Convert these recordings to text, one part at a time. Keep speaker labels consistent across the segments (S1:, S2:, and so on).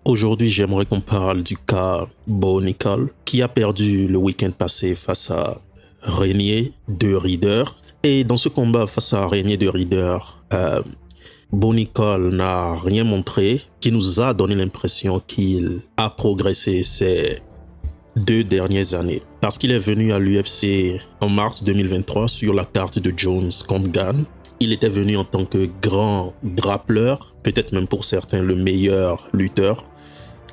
S1: Aujourd'hui, j'aimerais qu'on parle du cas Bo Nickel, qui a perdu le week-end passé face à Renier de Rieder. Et dans ce combat face à Renier de Rieder, Bo Nickel n'a rien montré, qui nous a donné l'impression qu'il a progressé ces 2 dernières années. Parce qu'il est venu à l'UFC en mars 2023 sur la carte de Jones contre Gane. Il était venu en tant que grand grappleur, peut-être même pour certains le meilleur lutteur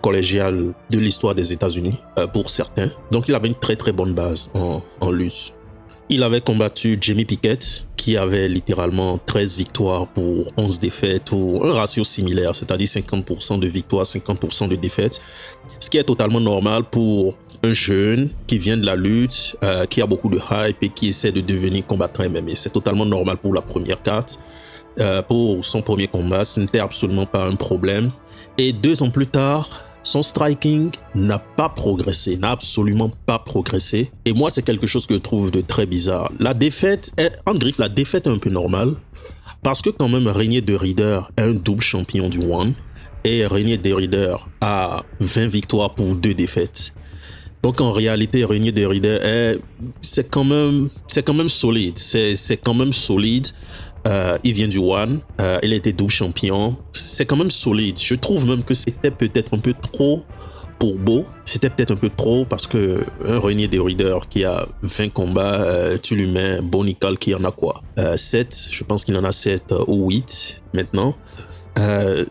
S1: collégial de l'histoire des États-Unis, pour certains. Donc il avait une très très bonne base en lutte. Il avait combattu Jamie Pickett, qui avait littéralement 13 victoires pour 11 défaites, ou un ratio similaire, c'est-à-dire 50% de victoires, 50% de défaites, ce qui est totalement normal pour un jeune qui vient de la lutte, qui a beaucoup de hype et qui essaie de devenir combattant MMA. C'est totalement normal pour la première carte. Pour son premier combat, ce n'était absolument pas un problème. Et 2 ans plus tard, son striking n'a pas progressé, n'a absolument pas progressé. Et moi, c'est quelque chose que je trouve de très bizarre. La défaite est, en griffe, la défaite est un peu normale. Parce que quand même, Renier de Rieder est un double champion du One. Et Renier de Rieder a 20 victoires pour 2 défaites. Donc en réalité, Renier de Rieder, c'est quand même solide. C'est quand même solide. Il vient du One, il a été double champion. C'est quand même solide. Je trouve même que c'était peut-être un peu trop pour Bo. C'était peut-être un peu trop parce que un Renier de Rieder qui a 20 combats, tu lui mets Bo Nickel qui en a quoi 7, je pense qu'il en a 7 ou 8 maintenant.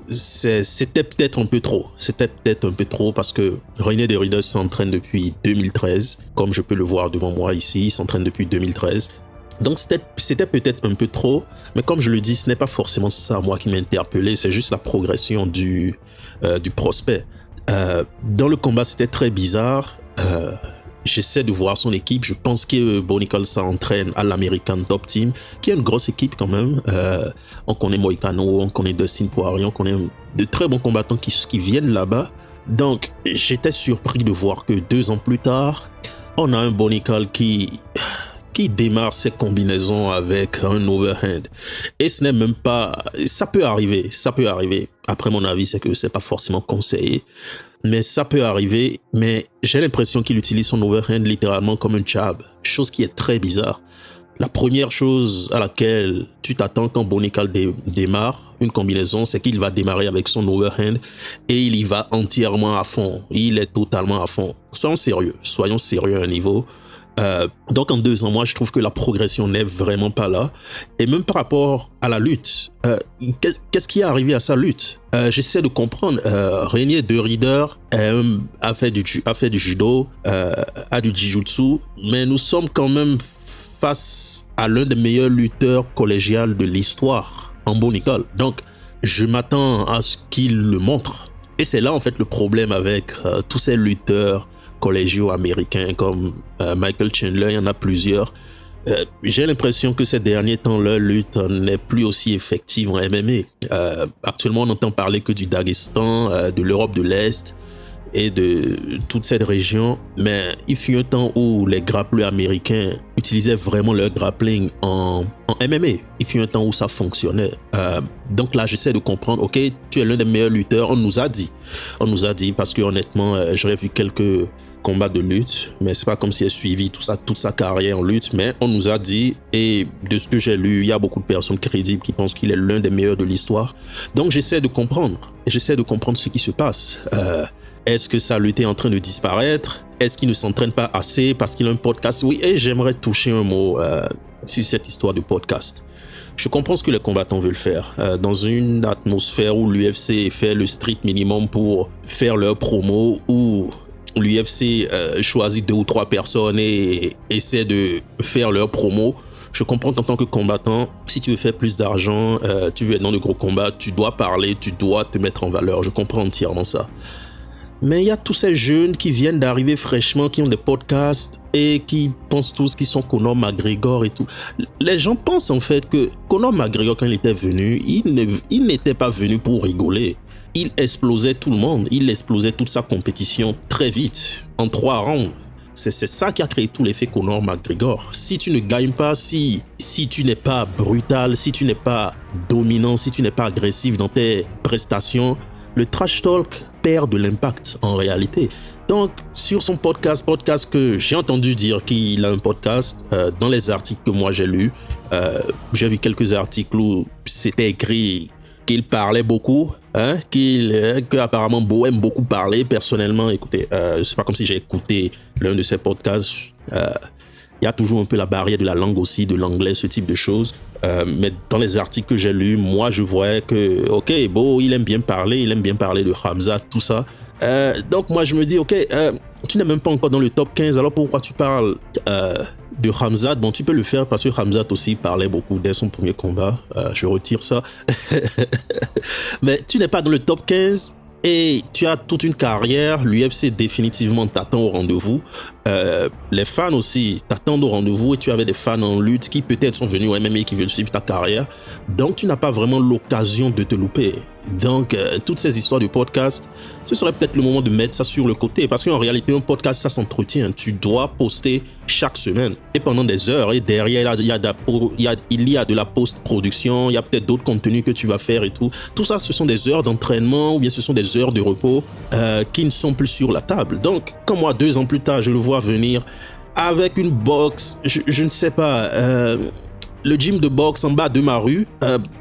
S1: C'était peut-être un peu trop. C'était peut-être un peu trop parce que Renier de Rieder s'entraîne depuis 2013. Comme je peux le voir devant moi ici, il s'entraîne depuis 2013. Donc c'était peut-être un peu trop, mais comme je le dis, ce n'est pas forcément ça moi qui m'a interpellé, c'est juste la progression du prospect. Dans le combat, c'était très bizarre. J'essaie de voir son équipe. Je pense que Bo Nickel s'entraîne à l'American Top Team, qui est une grosse équipe quand même. On connaît Moïcano, on connaît Dustin Poirier, on connaît de très bons combattants qui viennent là-bas. Donc j'étais surpris de voir que 2 ans plus tard, on a un Bo Nickel qui démarre ses combinaisons avec un overhand. Et ce n'est même pas... Ça peut arriver. Après, mon avis, c'est que c'est pas forcément conseillé. Mais ça peut arriver. Mais j'ai l'impression qu'il utilise son overhand littéralement comme un jab. Chose qui est très bizarre. La première chose à laquelle tu t'attends quand Bo Nickel démarre une combinaison, c'est qu'il va démarrer avec son overhand et il y va entièrement à fond. Il est totalement à fond. Soyons sérieux à un niveau. Donc en 2 ans, moi je trouve que la progression n'est vraiment pas là. Et même par rapport à la lutte, qu'est-ce qui est arrivé à sa lutte? J'essaie de comprendre. Renier de Rieder a fait du judo, a du jiu-jitsu, mais nous sommes quand même face à l'un des meilleurs lutteurs collégiales de l'histoire, en Bo Nickel. Donc je m'attends à ce qu'il le montre. Et c'est là en fait le problème avec tous ces lutteurs collégiaux américains comme Michael Chandler, il y en a plusieurs. J'ai l'impression que ces derniers temps, leur lutte n'est plus aussi effective en MMA. Actuellement, on n'entend parler que du Daghestan, de l'Europe de l'Est et de toute cette région. Mais il fut un temps où les grappleurs américains utilisaient vraiment leur grappling en MMA. Il fut un temps où ça fonctionnait. Donc là, j'essaie de comprendre, ok, tu es l'un des meilleurs lutteurs, on nous a dit parce que honnêtement, j'aurais vu quelques combats de lutte, mais c'est pas comme si elle suivi toute sa carrière en lutte, mais on nous a dit, et de ce que j'ai lu, il y a beaucoup de personnes crédibles qui pensent qu'il est l'un des meilleurs de l'histoire. Donc j'essaie de comprendre ce qui se passe. Est-ce que sa lutte est en train de disparaître? Est-ce qu'il ne s'entraîne pas assez parce qu'il a un podcast? Oui, et j'aimerais toucher un mot sur cette histoire de podcast. Je comprends ce que les combattants veulent faire. Dans une atmosphère où l'UFC fait le strict minimum pour faire leur promo, où l'UFC choisit 2 ou 3 personnes et essaie de faire leur promo, je comprends qu'en tant que combattant, si tu veux faire plus d'argent, tu veux être dans de gros combats, tu dois parler, tu dois te mettre en valeur. Je comprends entièrement ça. Mais il y a tous ces jeunes qui viennent d'arriver fraîchement, qui ont des podcasts et qui pensent tous qu'ils sont Conor McGregor et tout. Les gens pensent en fait que Conor McGregor, quand il était venu, il n'était pas venu pour rigoler. Il explosait tout le monde, il explosait toute sa compétition très vite, en 3 rounds. C'est ça qui a créé tout l'effet Conor McGregor. Si tu ne gagnes pas, si tu n'es pas brutal, si tu n'es pas dominant, si tu n'es pas agressif dans tes prestations, le trash talk perd de l'impact en réalité. Donc, sur son podcast que j'ai entendu dire qu'il a un podcast, dans les articles que moi j'ai lus, j'ai vu quelques articles où c'était écrit qu'il parlait beaucoup, qu'apparemment Bo aime beaucoup parler. Personnellement, écoutez, c'est pas comme si j'ai écouté l'un de ses podcasts. Il y a toujours un peu la barrière de la langue aussi, de l'anglais, ce type de choses. Mais dans les articles que j'ai lus, moi, je voyais que, ok, Bo, il aime bien parler de Hamza, tout ça. Donc, moi, je me dis, ok, tu n'es même pas encore dans le top 15, alors pourquoi tu parles de Hamzat? Bon, tu peux le faire parce que Hamzat aussi parlait beaucoup dès son premier combat. Je retire ça. Mais tu n'es pas dans le top 15 et tu as toute une carrière. L'UFC définitivement t'attend au rendez-vous. Les fans aussi t'attendent au rendez-vous et tu avais des fans en lutte qui peut-être sont venus au MMA et qui veulent suivre ta carrière. Donc, tu n'as pas vraiment l'occasion de te louper. Donc, toutes ces histoires de podcast, ce serait peut-être le moment de mettre ça sur le côté. Parce qu'en réalité, un podcast, ça s'entretient. Tu dois poster chaque semaine et pendant des heures. Et derrière, il y a de la post-production. Il y a peut-être d'autres contenus que tu vas faire et tout. Tout ça, ce sont des heures d'entraînement ou bien ce sont des heures de repos qui ne sont plus sur la table. Donc, comme moi, 2 ans plus tard, je le vois venir avec une box, je ne sais pas... le gym de boxe en bas de ma rue,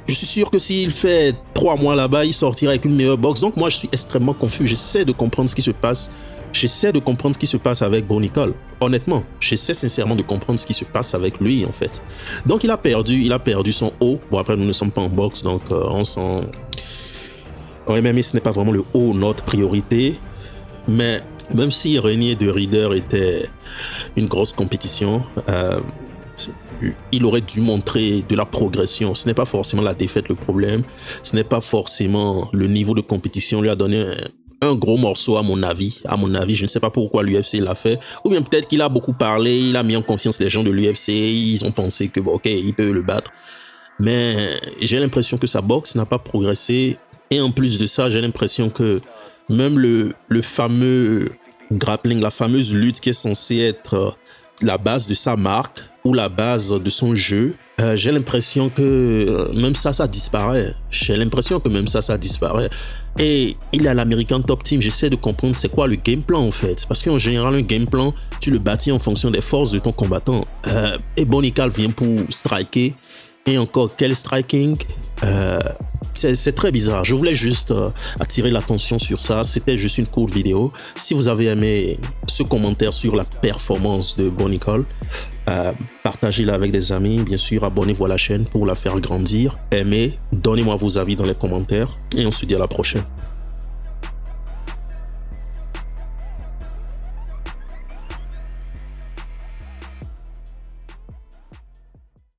S1: je suis sûr que s'il fait 3 mois là-bas, il sortira avec une meilleure boxe. Donc moi, je suis extrêmement confus. J'essaie de comprendre ce qui se passe. J'essaie de comprendre ce qui se passe avec Bo Nickal. Honnêtement, j'essaie sincèrement de comprendre ce qui se passe avec lui, en fait. Donc il a perdu son haut. Bon, après, nous ne sommes pas en boxe, donc on s'en... En MMA, ce n'est pas vraiment le haut, notre priorité. Mais même si Renier de Rieder était une grosse compétition, il aurait dû montrer de la progression. Ce n'est pas forcément la défaite le problème. Ce n'est pas forcément le niveau de compétition. On lui a donné un gros morceau à mon avis. Je ne sais pas pourquoi l'UFC l'a fait. Ou bien peut-être qu'il a beaucoup parlé, il a mis en confiance les gens de l'UFC. Ils ont pensé que, ok, il peut le battre. Mais j'ai l'impression que sa boxe n'a pas progressé. Et en plus de ça, j'ai l'impression que même le fameux grappling, la fameuse lutte qui est censée être la base de sa marque ou la base de son jeu, j'ai l'impression que même ça disparaît. Et il est à l'American Top Team. J'essaie de comprendre c'est quoi le game plan en fait. Parce qu'en général, un game plan, tu le bâtis en fonction des forces de ton combattant. Et Bo Nickal vient pour striker. Et encore, quel striking? C'est très bizarre. Je voulais juste attirer l'attention sur ça. C'était juste une courte vidéo. Si vous avez aimé ce commentaire sur la performance de Bo Nickal, partagez-la avec des amis. Bien sûr, abonnez-vous à la chaîne pour la faire grandir. Aimez, donnez-moi vos avis dans les commentaires. Et on se dit à la prochaine.